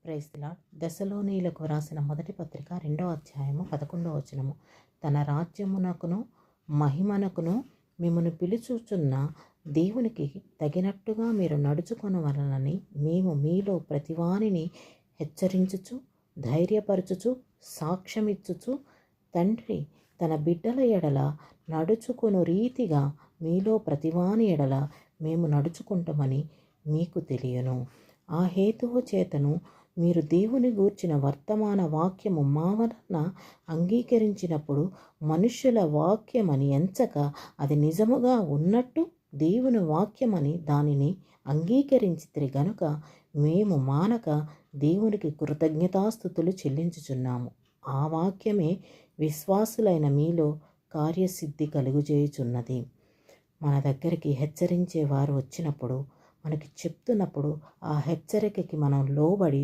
Praise the lord. దశలోనీయులకు వ్రాసిన మొదటి పత్రిక 2వ అధ్యాయము 11వ వచనము. తన రాజ్యమునకును మహిమనకును మిమ్మను పిలుచుచున్న దేవునికి తగినట్టుగా మీరు నడుచుకొనవలనని మేము మీలో ప్రతివానిని హెచ్చరించుచు ధైర్యపరచుచు సాక్ష్యమిచ్చుచు తండ్రి తన బిడ్డల ఎడల నడుచుకొను రీతిగా మీలో ప్రతివాని ఎడల మేము నడుచుకుంటామని మీకు తెలియను. ఆ హేతువు చేతను మీరు దేవుని గూర్చిన వర్తమాన వాక్యము మా వలన అంగీకరించినప్పుడు మనుష్యుల వాక్యమని ఎంచక అది నిజముగా ఉన్నట్టు దేవుని వాక్యమని దానిని అంగీకరించితిరి గనుక మేము మానక దేవునికి కృతజ్ఞతాస్థుతులు చెల్లించుచున్నాము. ఆ వాక్యమే విశ్వాసులైన మీలో కార్యసిద్ధి కలుగుచేయుచున్నది. మన దగ్గరికి హెచ్చరించే వారు వచ్చినప్పుడు, మనకి చెప్తున్నప్పుడు ఆ హెచ్చరికకి మనం లోబడి